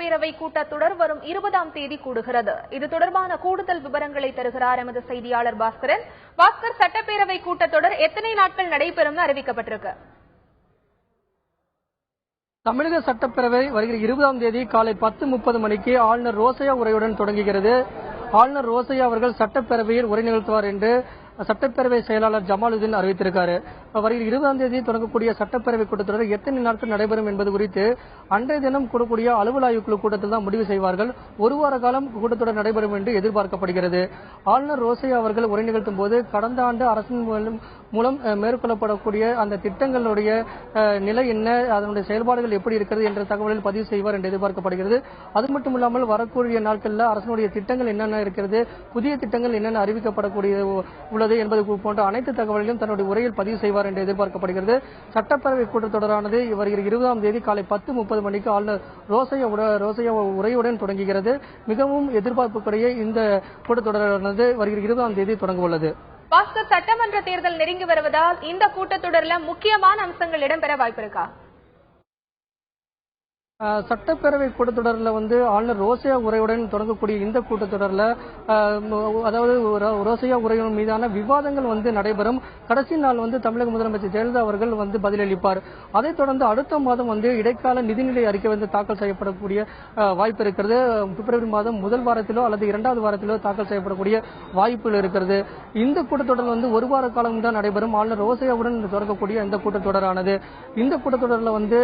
சட்டப்பேரவை கூட்டத்தொடர் வரும் 20ஆம் தேதி கூடுகிறது. இது தொடர்பான கூடுதல் விவரங்களை தருகிறார் எமது செய்தியாளர் பாஸ்கரன். பாஸ்கர், சட்டப்பேரவை கூட்டத்தொடர் எத்தனை நாட்கள் நடைபெறும் அறிவிக்கப்பட்டிருக்கு? தமிழக சட்டப்பேரவை வருகிற 20ஆம் தேதி காலை 10:30 மணிக்கு ஆளுநர் ரோசையா உரையுடன் தொடங்குகிறது. ஆளுநர் ரோசையா அவர்கள் சட்டப்பேரவையில் உரை நிகழ்த்துவார் என்று சட்டப்பேரவை செயலாளர் ஜமாலுதீன் அறிவித்திருக்காரு. வருகிற 20ஆம் தேதி தொடங்கக்கூடிய சட்டப்பேரவை கூட்டத்தொடர் எத்தனை நாட்கள் நடைபெறும் என்பது குறித்து அன்றைய தினம் கூடக்கூடிய அலுவல் ஆய்வுக்குழு கூட்டத்தில் தான் முடிவு செய்வார்கள். ஒரு வார காலம் கூட்டத்தொடர் நடைபெறும் என்று எதிர்பார்க்கப்படுகிறது. ஆளுநர் ரோசையா அவர்கள் உரை நிகழ்த்தும் போது கடந்த ஆண்டு அரசின் மூலம் மேற்கொள்ளப்படக்கூடிய அந்த திட்டங்களுடைய நிலை என்ன, அதனுடைய செயல்பாடுகள் எப்படி இருக்கிறது என்ற தகவலில் பதிவு செய்வார் என்று எதிர்பார்க்கப்படுகிறது. அது மட்டுமில்லாமல் வரக்கூடிய நாட்களில் அரசினுடைய திட்டங்கள் என்னென்ன இருக்கிறது, புதிய திட்டங்கள் என்னென்ன அறிவிக்கப்படக்கூடிய உள்ளது என்பது போன்ற அனைத்து தகவல்களையும் தன்னுடைய உரையில் பதிவு செய்வார் என்று எதிர்பார்க்கப்படுகிறது. சட்டப்பேரவை கூட்டத்தொடரானது வருகிற 20ஆம் தேதி காலை 10:30 மணிக்கு ஆளுநர் ரோசையா உரையுடன் தொடங்குகிறது. மிகவும் எதிர்பார்ப்புக்குரிய இந்த கூட்டத்தொடரானது வருகிற 20ஆம் தேதி தொடங்க உள்ளது. பாஸ்கர், சட்டமன்ற தேர்தல் நெருங்கி வருவதால் இந்த கூட்டத்தொடரில் முக்கியமான அம்சங்கள் இடம்பெற வாய்ப்பிருக்கா? சட்டப்பேரவை கூட்டத்தொடரில் ஆளுநர் ரோசையா உரையுடன் தொடங்கக்கூடிய இந்த கூட்டத்தொடரில் அதாவது ரோசையா உரையின் மீதான விவாதங்கள் நடைபெறும். கடைசி நாள் தமிழக முதலமைச்சர் ஜெயலலிதா அவர்கள் பதிலளிப்பார். அதைத் தொடர்ந்து அடுத்த மாதம் இடைக்கால நிதிநிலை அறிக்கை தாக்கல் செய்யப்படக்கூடிய வாய்ப்பு இருக்கிறது. பிப்ரவரி மாதம் முதல் வாரத்திலோ அல்லது 2வது வாரத்திலோ தாக்கல் செய்யப்படக்கூடிய வாய்ப்புகள் இருக்கிறது. இந்த கூட்டத்தொடர் ஒரு வார காலம் தான் நடைபெறும். ஆளுநர் ரோசையாவுடன் தொடங்கக்கூடிய இந்த கூட்டத்தொடரானது இந்த கூட்டத்தொடரில்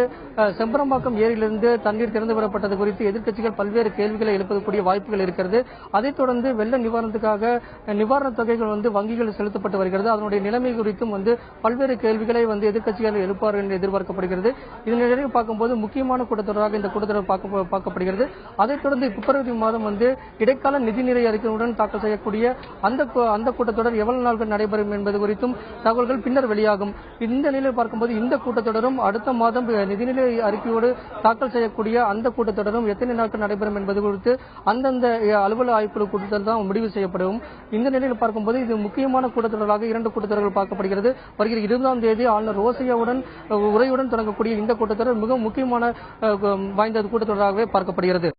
செம்பரம்பாக்கம் ஏரியிலிருந்து தண்ணீர் திறந்து விடப்பட்டது குறித்து எதிர்க்கட்சிகள் பல்வேறு கேள்விகளை எழுப்பக்கூடிய வாய்ப்புகள் இருக்கிறது. அதைத் தொடர்ந்து வெள்ள நிவாரணத்துக்காக நிவாரணத் தொகைகள் வங்கிகள் செலுத்தப்பட்டு வருகிறது. அதனுடைய நிலைமை குறித்தும் பல்வேறு கேள்விகளை எதிர்க்கட்சிகள் எழுப்பார் என்று எதிர்பார்க்கப்படுகிறது. இதனிடையே பார்க்கும்போது முக்கியமான கூட்டத்தொடராக இந்த கூட்டத்தொடர் பார்க்கப்படுகிறது. அதைத் தொடர்ந்து பிப்ரவரி மாதம் இடைக்கால நிதிநிலை அறிக்கையுடன் தாக்கல் செய்யக்கூடிய அந்த கூட்டத்தொடர் எவ்வளவு நாட்கள் நடைபெறும் என்பது குறித்தும் தகவல்கள் பின்னர் வெளியாகும். இந்த நிலையில் பார்க்கும்போது இந்த கூட்டத்தொடரும் அடுத்த மாதம் நிதிநிலை அறிக்கையோடு தாக்கல் செய்யக்கூடிய அந்த கூட்டத்தொடரும் எத்தனை நாட்கள் நடைபெறும் என்பது குறித்து அந்தந்த அலுவல் ஆய்வுக்குழு கூட்டத்தில் தான் முடிவு செய்யப்படும். இந்த நிலையில் பார்க்கும்போது இது முக்கியமான கூட்டத்தொடராக 2 கூட்டத்தொடர்கள் பார்க்கப்படுகிறது. வருகிற 20ஆம் தேதி ஆளுநர் ரோசையாவுடன் உரையுடன் தொடங்கக்கூடிய இந்த கூட்டத்தொடர் மிக முக்கியமான வாய்ந்த கூட்டத்தொடராகவே பார்க்கப்படுகிறது.